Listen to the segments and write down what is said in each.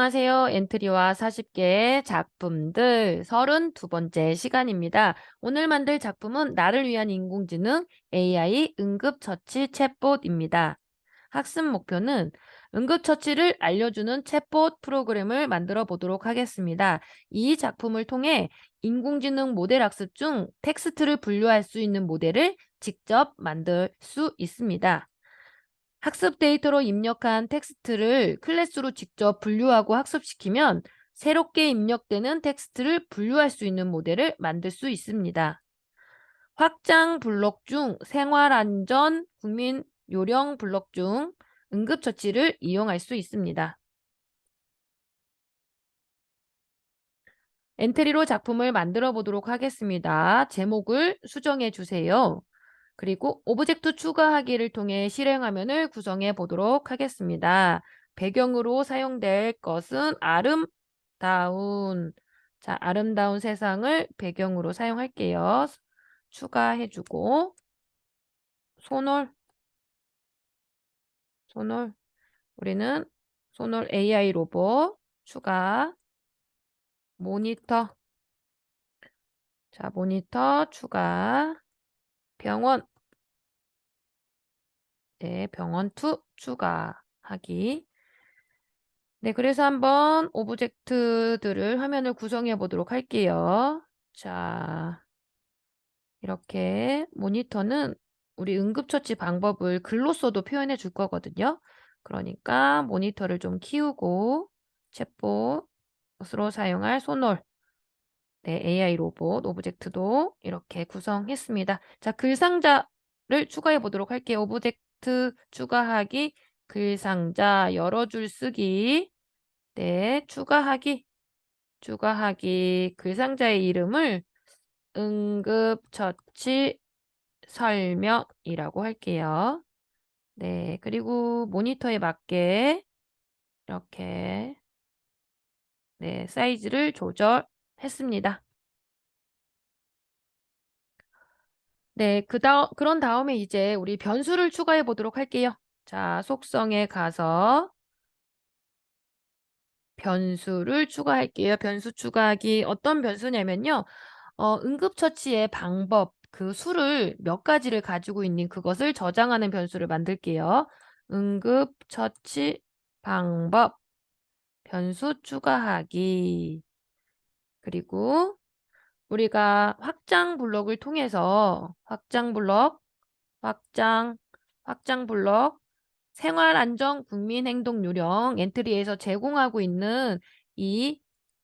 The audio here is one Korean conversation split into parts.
안녕하세요. 엔트리와 40개의 작품들 32번째 시간입니다. 오늘 만들 작품은 나를 위한 인공지능 AI 응급처치 챗봇입니다. 학습 목표는 응급처치를 알려주는 챗봇 프로그램을 만들어 보도록 하겠습니다. 이 작품을 통해 인공지능 모델 학습 중 텍스트를 분류할 수 있는 모델을 직접 만들 수 있습니다. 학습 데이터로 입력한 텍스트를 클래스로 직접 분류하고 학습시키면 새롭게 입력되는 텍스트를 분류할 수 있는 모델을 만들 수 있습니다. 확장 블록 중 생활안전, 국민 요령 블록 중 응급처치를 이용할 수 있습니다. 엔트리로 작품을 만들어 보도록 하겠습니다. 제목을 수정해 주세요. 그리고 오브젝트 추가하기를 통해 실행 화면을 구성해 보도록 하겠습니다. 배경으로 사용될 것은 아름다운, 자, 아름다운 세상을 배경으로 사용할게요. 추가해주고, 손올, 우리는 손올 AI 로봇, 추가, 모니터, 자, 모니터 추가, 병원, 네, 병원2 추가하기. 네, 그래서 한번 오브젝트들을 화면을 구성해 보도록 할게요. 자, 이렇게 모니터는 우리 응급처치 방법을 글로 써도 표현해 줄 거거든요. 그러니까 모니터를 좀 키우고 챗봇으로 사용할 소놀, 네, AI 로봇 오브젝트도 이렇게 구성했습니다. 자, 글상자를 추가해 보도록 할게요. 오브젝트 추가하기, 글상자 여러 줄 쓰기, 네, 추가하기, 글상자의 이름을 응급처치 설명이라고 할게요. 네, 그리고 모니터에 맞게 이렇게 네, 사이즈를 조절했습니다. 네, 그런 다음에 이제 우리 변수를 추가해 보도록 할게요. 자, 속성에 가서 변수를 추가할게요. 변수 추가하기 어떤 변수냐면요. 응급처치의 방법, 그 수를 몇 가지를 가지고 있는 그것을 저장하는 변수를 만들게요. 응급처치 방법, 변수 추가하기. 그리고 우리가 확장 블록을 통해서 확장 블록, 생활안전 국민행동요령 엔트리에서 제공하고 있는 이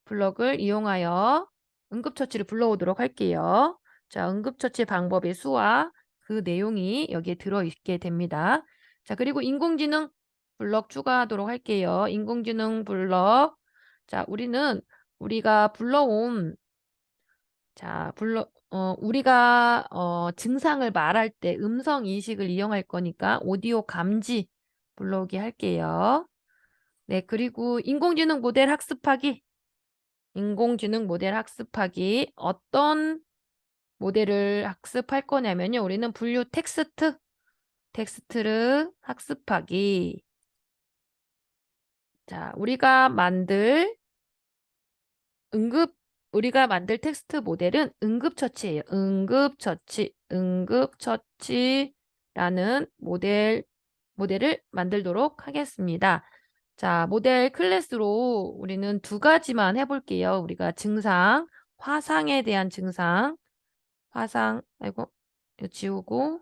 블록을 이용하여 응급처치를 불러오도록 할게요. 자, 응급처치 방법의 수와 그 내용이 여기에 들어있게 됩니다. 자, 그리고 인공지능 블록 추가하도록 할게요. 인공지능 블록. 자, 우리가 불러온 우리가 증상을 말할 때 음성 인식을 이용할 거니까 오디오 감지 불러오게 할게요. 네, 그리고 인공지능 모델 학습하기. 어떤 모델을 학습할 거냐면요. 우리는 분류 텍스트를 학습하기. 자, 우리가 만들 텍스트 모델은 응급처치예요. 응급처치라는 모델을 만들도록 하겠습니다. 자, 모델 클래스로 우리는 두 가지만 해볼게요. 우리가 화상에 대한 증상, 아이고, 이거 지우고,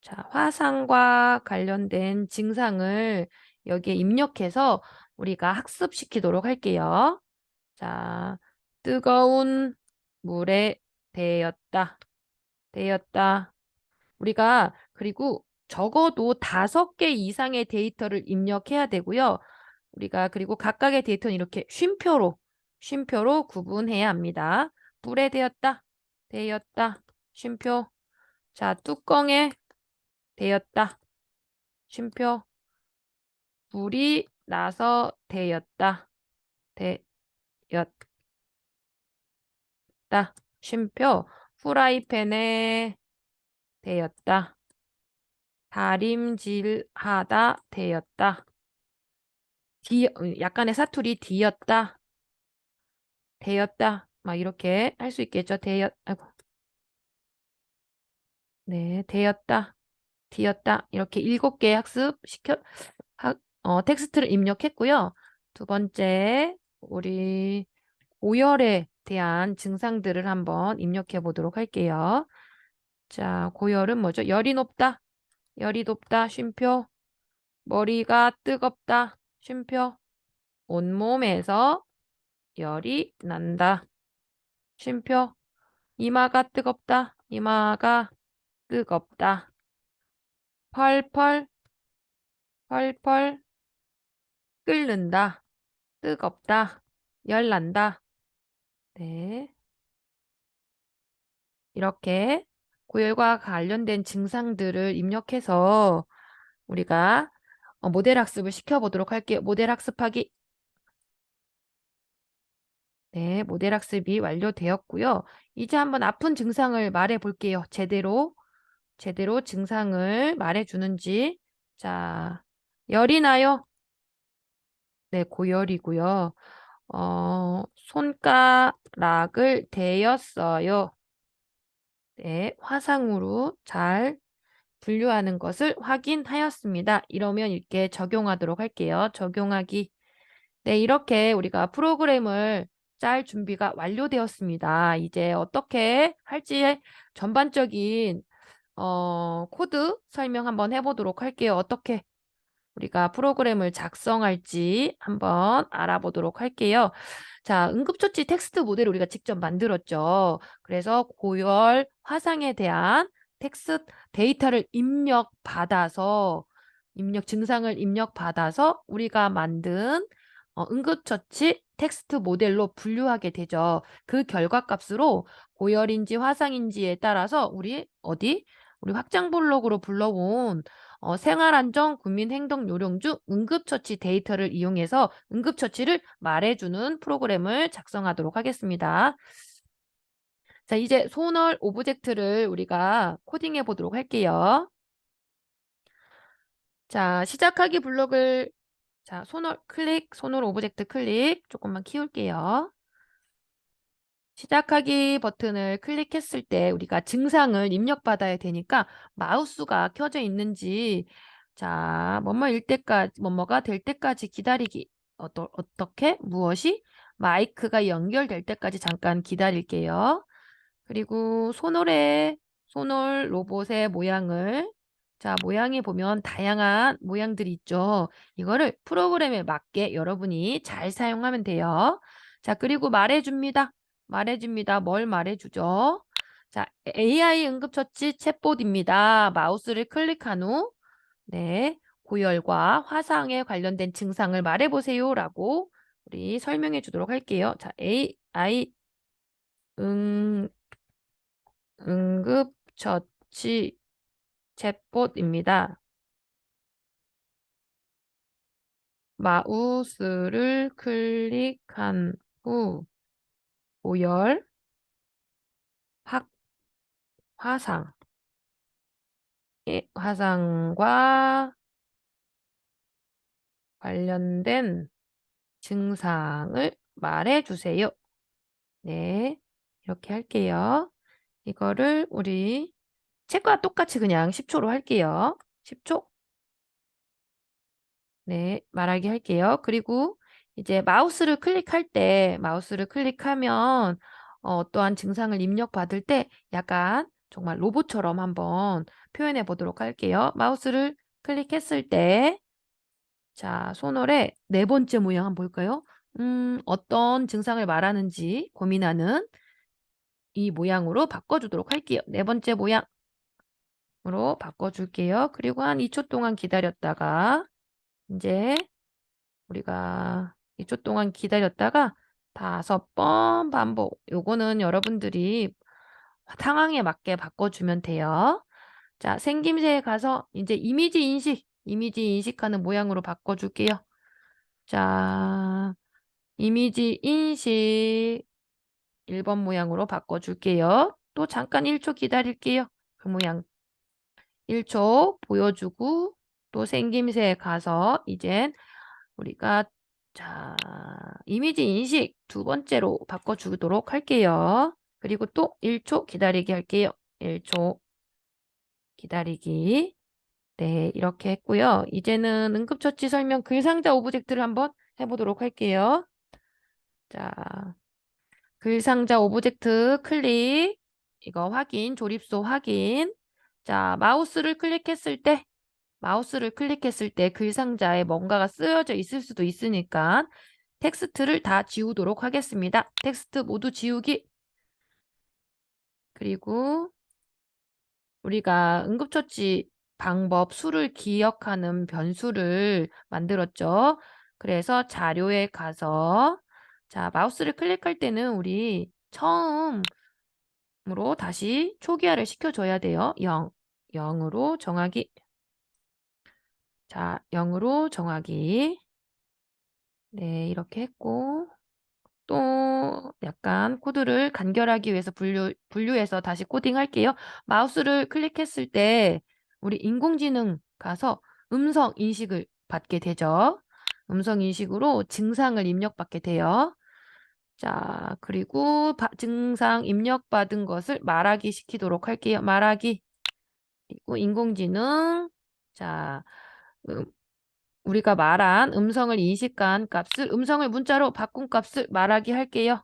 자, 화상과 관련된 증상을 여기에 입력해서 우리가 학습시키도록 할게요. 자, 뜨거운 물에 데였다. 우리가 그리고 적어도 5개 이상의 데이터를 입력해야 되고요. 우리가 그리고 각각의 데이터는 이렇게 쉼표로 구분해야 합니다. 불에 데였다. 쉼표. 자, 뚜껑에 데였다. 쉼표. 불이 나서 데였다. 쉼표. 후라이팬에 데였다. 다림질하다 데였다. 약간의 사투리 D였다, 되었다, 막 이렇게 할 수 있겠죠. 아이고. 네, 되었다, D였다. 이렇게 7개 텍스트를 입력했고요. 두 번째, 우리 고열에 대한 증상들을 한번 입력해 보도록 할게요. 자, 고열은 뭐죠? 열이 높다, 열이 높다, 쉼표. 머리가 뜨겁다, 쉼표. 온몸에서 열이 난다, 쉼표. 이마가 뜨겁다, 이마가 뜨겁다. 펄펄, 펄펄 끓는다, 뜨겁다, 열난다. 네. 이렇게 고열과 관련된 증상들을 입력해서 우리가 모델 학습을 시켜보도록 할게요. 모델 학습하기. 네, 모델 학습이 완료되었고요. 이제 한번 아픈 증상을 말해 볼게요. 제대로 증상을 말해 주는지. 자, 열이 나요. 네, 고열이고요. 손가락을 대었어요. 네, 화상으로 잘 분류하는 것을 확인하였습니다. 이러면 이렇게 적용하도록 할게요. 적용하기. 네, 이렇게 우리가 프로그램을 짤 준비가 완료되었습니다. 이제 어떻게 할지 전반적인 코드 설명 한번 해보도록 할게요. 어떻게 우리가 프로그램을 작성할지 한번 알아보도록 할게요. 자, 응급처치 텍스트 모델을 우리가 직접 만들었죠. 그래서 고열 화상에 대한 텍스트 데이터를 증상을 입력받아서 우리가 만든 응급처치 텍스트 모델로 분류하게 되죠. 그 결과값으로 고열인지 화상인지에 따라서 우리 확장 블록으로 불러온 생활안전 국민행동요령 중 응급처치 데이터를 이용해서 응급처치를 말해주는 프로그램을 작성하도록 하겠습니다. 자, 이제 소널 오브젝트를 우리가 코딩해 보도록 할게요. 자, 시작하기 블록을 소널 오브젝트 클릭 조금만 키울게요. 시작하기 버튼을 클릭했을 때 우리가 증상을 입력받아야 되니까 마우스가 켜져 있는지 자, 뭐뭐가 될 때까지 기다리기. 어떻게? 무엇이? 마이크가 연결될 때까지 잠깐 기다릴게요. 그리고 소놀 로봇의 모양을 모양에 보면 다양한 모양들이 있죠. 이거를 프로그램에 맞게 여러분이 잘 사용하면 돼요. 자, 그리고 말해줍니다. 뭘 말해주죠? 자, AI 응급처치 챗봇입니다. 마우스를 클릭한 후 네, 고열과 화상에 관련된 증상을 말해보세요 라고 우리 설명해 주도록 할게요. 자, AI 응급처치 챗봇입니다. 마우스를 클릭한 후 고열, 화상과 관련된 증상을 말해주세요. 네, 이렇게 할게요. 이거를 우리 책과 똑같이 그냥 10초로 할게요. 10초. 네, 말하기 할게요. 그리고 이제 마우스를 클릭하면 어떠한 증상을 입력받을 때 약간 정말 로봇처럼 한번 표현해 보도록 할게요. 마우스를 클릭했을 때 자, 소놀의 네 번째 모양 한번 볼까요? 어떤 증상을 말하는지 고민하는 이 모양으로 바꿔주도록 할게요. 네 번째 모양으로 바꿔줄게요. 그리고 한 2초 동안 기다렸다가 이제 우리가 2초 동안 기다렸다가 5번 반복. 요거는 여러분들이 상황에 맞게 바꿔주면 돼요. 자, 생김새에 가서 이제 이미지 인식하는 모양으로 바꿔줄게요. 자, 이미지 인식 1번 모양으로 바꿔줄게요. 또 잠깐 1초 기다릴게요. 그 모양 1초 보여주고 또 생김새에 가서 이젠 우리가 자, 이미지 인식 두 번째로 바꿔주도록 할게요. 그리고 또 1초 기다리기 할게요. 1초 기다리기. 네, 이렇게 했고요. 이제는 응급처치 설명 글상자 오브젝트를 한번 해보도록 할게요. 자, 글상자 오브젝트 클릭. 이거 확인, 조립소 확인. 자, 마우스를 클릭했을 때 글상자에 뭔가가 쓰여져 있을 수도 있으니까 텍스트를 다 지우도록 하겠습니다. 텍스트 모두 지우기. 그리고 우리가 응급처치 방법 수를 기억하는 변수를 만들었죠. 그래서 자료에 가서 자, 마우스를 클릭할 때는 우리 처음으로 다시 초기화를 시켜줘야 돼요. 0으로 정하기. 자, 0으로 정하기. 네, 이렇게 했고 또 약간 코드를 간결하기 위해서 분류해서 다시 코딩할게요. 마우스를 클릭했을 때 우리 인공지능 가서 음성 인식을 받게 되죠. 음성 인식으로 증상을 입력받게 돼요. 자, 그리고 증상 입력받은 것을 말하기 시키도록 할게요. 말하기. 그리고 인공지능. 자, 우리가 말한 음성을 인식한 값을 음성을 문자로 바꾼 값을 말하기 할게요.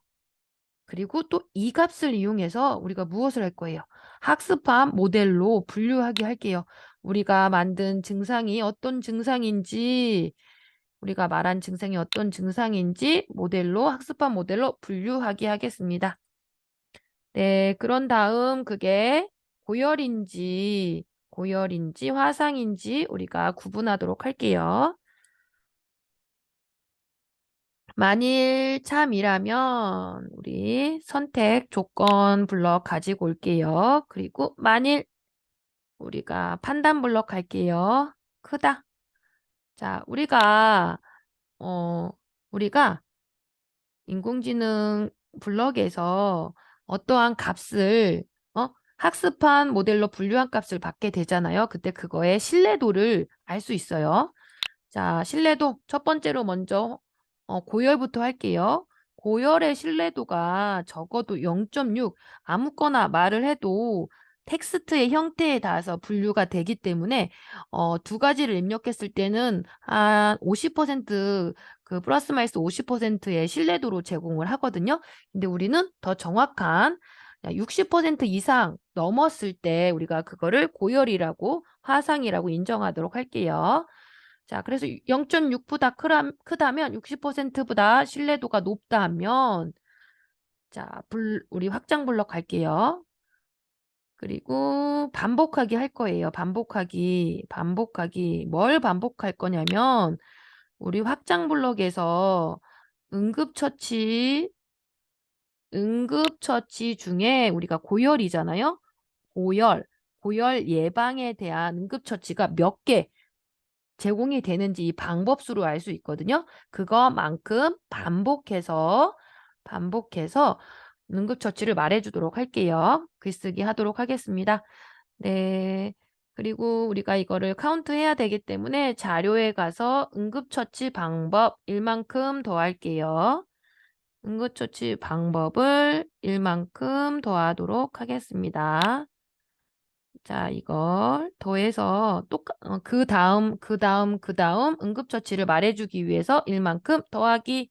그리고 또 이 값을 이용해서 우리가 무엇을 할 거예요? 학습한 모델로 분류하게 할게요. 우리가 만든 증상이 어떤 증상인지 우리가 말한 증상이 어떤 증상인지 학습한 모델로 분류하게 하겠습니다. 네, 그런 다음 그게 고열인지 화상인지 우리가 구분하도록 할게요. 만일 참이라면 우리 선택 조건 블럭 가지고 올게요. 그리고 만일 우리가 판단 블럭 갈게요. 크다. 자, 우리가 인공지능 블럭에서 어떠한 값을 학습한 모델로 분류한 값을 받게 되잖아요. 그때 그거의 신뢰도를 알 수 있어요. 자, 신뢰도 첫 번째로 먼저 고열부터 할게요. 고열의 신뢰도가 적어도 0.6 아무거나 말을 해도 텍스트의 형태에 따라서 분류가 되기 때문에 두 가지를 입력했을 때는 한 50%그 플러스 마이너스 50%의 신뢰도로 제공을 하거든요. 근데 우리는 더 정확한 60% 이상 넘었을 때 우리가 그거를 고열이라고 화상이라고 인정하도록 할게요. 자, 그래서 0.6보다 크다면 60%보다 신뢰도가 높다 하면 자, 우리 확장 블럭 갈게요. 그리고 반복하기 할 거예요. 반복하기. 뭘 반복할 거냐면 우리 확장 블럭에서 응급처치 중에 우리가 고열이잖아요. 고열 예방에 대한 응급처치가 몇 개 제공이 되는지 이 방법수로 알 수 있거든요. 그거만큼 반복해서 응급처치를 말해주도록 할게요. 글쓰기 하도록 하겠습니다. 네. 그리고 우리가 이거를 카운트해야 되기 때문에 자료에 가서 응급처치 방법 1만큼 더할게요. 응급처치 방법을 1만큼 더하도록 하겠습니다. 자, 이걸 더해서 그 다음 응급처치를 말해주기 위해서 1만큼 더하기.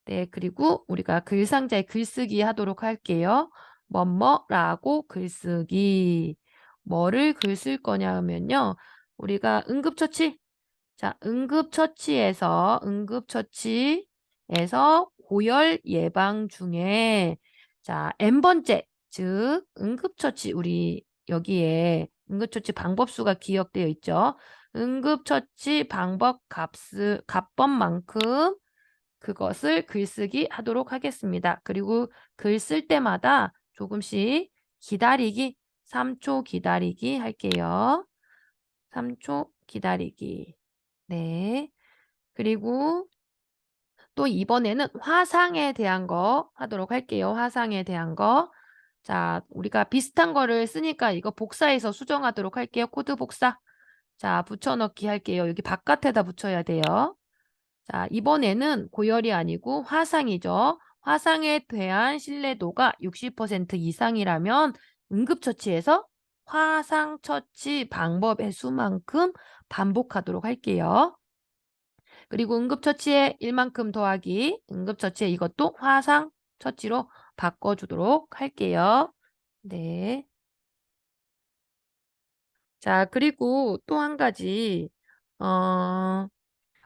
네, 그리고 우리가 글상자에 글쓰기 하도록 할게요. 뭐뭐라고 글쓰기. 뭐를 글 쓸 거냐 하면요. 우리가 응급처치에서 고열 예방 중에 자, n번째, 즉 응급처치 우리 여기에 응급처치 방법수가 기억되어 있죠. 응급처치 방법 값번만큼 그것을 글쓰기 하도록 하겠습니다. 그리고 글 쓸 때마다 조금씩 기다리기, 3초 기다리기 할게요. 3초 기다리기. 네. 그리고 또 이번에는 화상에 대한 거 하도록 할게요. 화상에 대한 거. 자, 우리가 비슷한 거를 쓰니까 이거 복사해서 수정하도록 할게요. 코드 복사. 자, 붙여넣기 할게요. 여기 바깥에다 붙여야 돼요. 자, 이번에는 고열이 아니고 화상이죠. 화상에 대한 신뢰도가 60% 이상이라면 응급처치에서 화상처치 방법의 수만큼 반복하도록 할게요. 그리고 응급처치에 1만큼 더하기, 응급처치에 이것도 화상처치로 바꿔주도록 할게요. 네. 자, 그리고 또 한 가지, 어,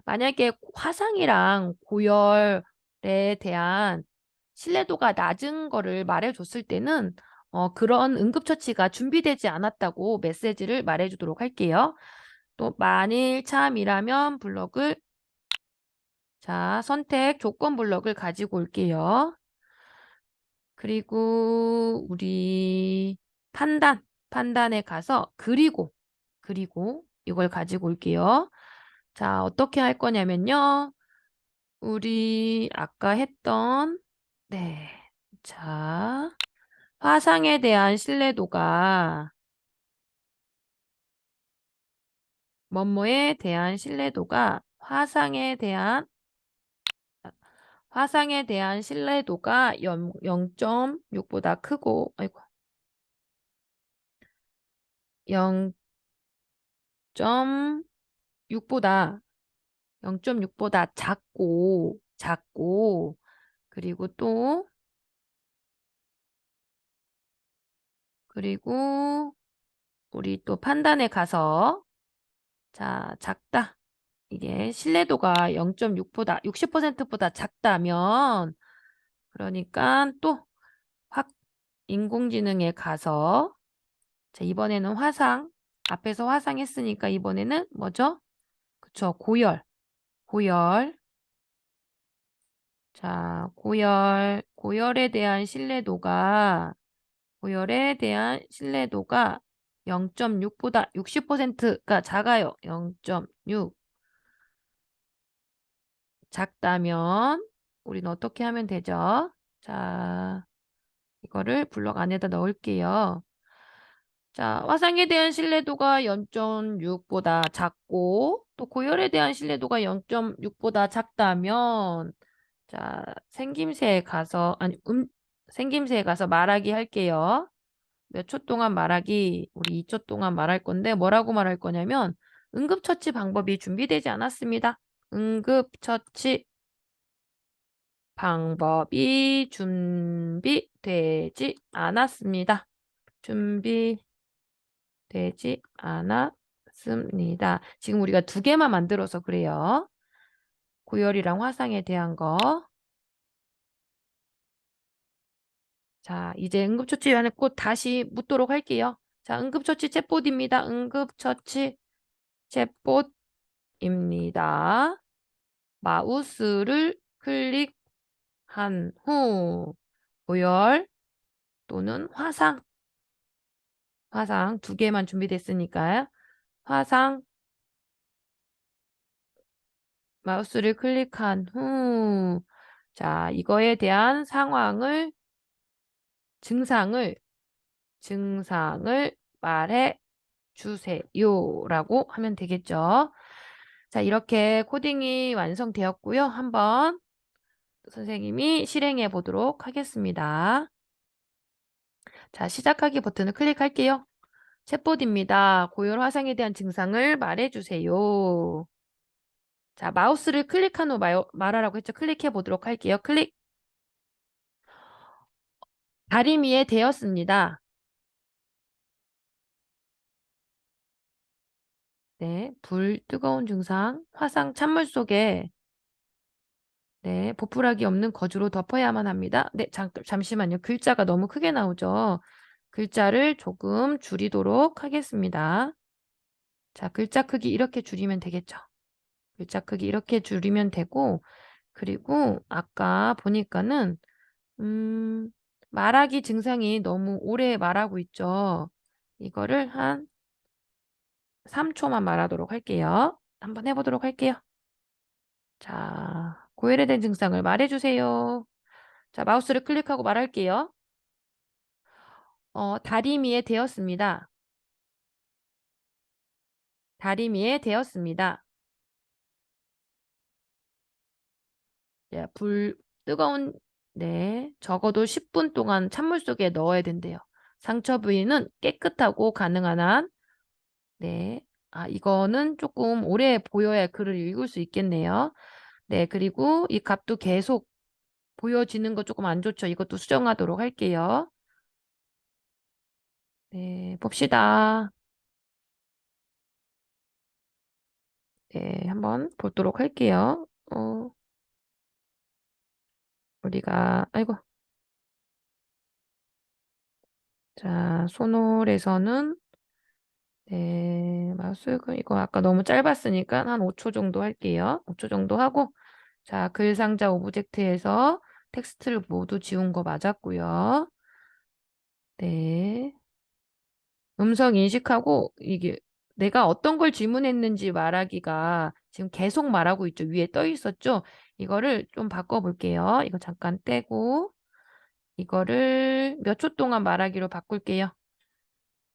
만약에 화상이랑 고열에 대한 신뢰도가 낮은 거를 말해줬을 때는 그런 응급처치가 준비되지 않았다고 메시지를 말해주도록 할게요. 또 만일 참이라면 블럭을 자, 선택 조건 블럭을 가지고 올게요. 그리고 우리 판단에 가서 그리고 이걸 가지고 올게요. 자, 어떻게 할 거냐면요. 우리 아까 했던 네. 자, 화상에 대한 신뢰도가 뭐뭐에 대한 신뢰도가 화상에 대한 신뢰도가 0.6보다 크고 아이고 0.6보다 0.6보다 작고 그리고 또 그리고 우리 또 판단에 가서 자, 작다. 이게 신뢰도가 0.6보다 60%보다 작다면 그러니까 또 확 인공지능에 가서 자, 이번에는 화상 앞에서 화상 했으니까 이번에는 뭐죠? 그쵸, 고열. 자, 고열에 대한 신뢰도가 0.6보다 60%가 작아요. 0.6 작다면 우리는 어떻게 하면 되죠? 자, 이거를 블럭 안에다 넣을게요. 자, 화상에 대한 신뢰도가 0.6보다 작고 또 고열에 대한 신뢰도가 0.6보다 작다면 자, 생김새에 가서 말하기 할게요. 몇 초 동안 말하기, 우리 2초 동안 말할 건데 뭐라고 말할 거냐면 응급처치 방법이 준비되지 않았습니다. 응급처치 방법이 준비되지 않았습니다. 준비되지 않았습니다. 지금 우리가 두 개만 만들어서 그래요. 고열이랑 화상에 대한 거. 자, 이제 응급처치 안에 꼭 다시 묻도록 할게요. 자, 응급처치 챗봇입니다. 응급처치 챗봇입니다. 마우스를 클릭한 후 고열 또는 화상 두 개만 준비됐으니까요. 화상 마우스를 클릭한 후 자, 이거에 대한 증상을 말해 주세요라고 하면 되겠죠. 자, 이렇게 코딩이 완성되었고요. 한번 선생님이 실행해 보도록 하겠습니다. 자, 시작하기 버튼을 클릭할게요. 챗봇입니다. 고열 화상에 대한 증상을 말해 주세요. 자, 마우스를 클릭한 후 말하라고 했죠. 클릭해 보도록 할게요. 클릭. 다리미에 되었습니다. 네, 뜨거운 증상, 화상 찬물 속에 네, 보풀하기 없는 거즈로 덮어야만 합니다. 네, 잠시만요. 글자가 너무 크게 나오죠. 글자를 조금 줄이도록 하겠습니다. 자, 글자 크기 이렇게 줄이면 되겠죠. 글자 크기 이렇게 줄이면 되고 그리고 아까 보니까는 말하기 증상이 너무 오래 말하고 있죠. 이거를 한 3초만 말하도록 할게요. 한번 해보도록 할게요. 자, 고열에 대한 증상을 말해주세요. 자, 마우스를 클릭하고 말할게요. 다리미에 되었습니다. 다리미에 되었습니다. 네, 뜨거운, 네, 적어도 10분 동안 찬물 속에 넣어야 된대요. 상처 부위는 깨끗하고 가능한 한, 네, 이거는 조금 오래 보여야 글을 읽을 수 있겠네요. 네, 그리고 이 값도 계속 보여지는 거 조금 안 좋죠. 이것도 수정하도록 할게요. 네, 봅시다. 네, 한번 보도록 할게요. 아이고. 자, 소놀에서는, 네, 마우스, 이거 아까 너무 짧았으니까 한 5초 정도 할게요. 5초 정도 하고, 자, 글 상자 오브젝트에서 텍스트를 모두 지운 거 맞았고요. 네. 음성 인식하고, 이게 내가 어떤 걸 질문했는지 말하기가 지금 계속 말하고 있죠. 위에 떠 있었죠? 이거를 좀 바꿔볼게요. 이거 잠깐 떼고, 이거를 몇 초 동안 말하기로 바꿀게요.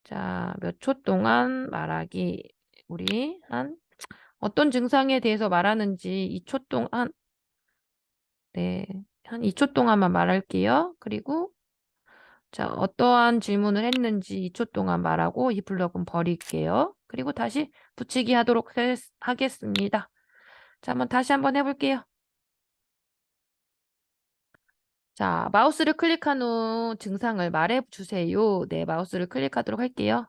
자, 몇 초 동안 말하기. 우리 어떤 증상에 대해서 말하는지 2초 동안, 네, 한 2초 동안만 말할게요. 그리고 자, 어떠한 질문을 했는지 2초 동안 말하고 이 블럭은 버릴게요. 그리고 다시 붙이기 하도록 하겠습니다. 자, 다시 한번 해볼게요. 자, 마우스를 클릭한 후 증상을 말해주세요. 네, 마우스를 클릭하도록 할게요.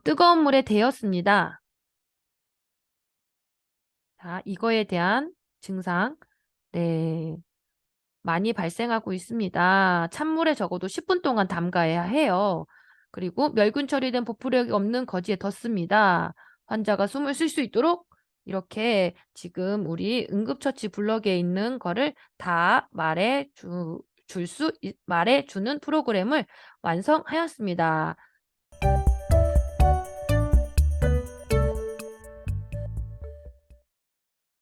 뜨거운 물에 데였습니다. 자, 이거에 대한 증상, 네, 많이 발생하고 있습니다. 찬물에 적어도 10분 동안 담가야 해요. 그리고 멸균 처리된 보풀력이 없는 거지에 넣습니다. 환자가 숨을 쉴 수 있도록 이렇게 지금 우리 응급처치 블럭에 있는 거를 다 말해주는 프로그램을 완성하였습니다.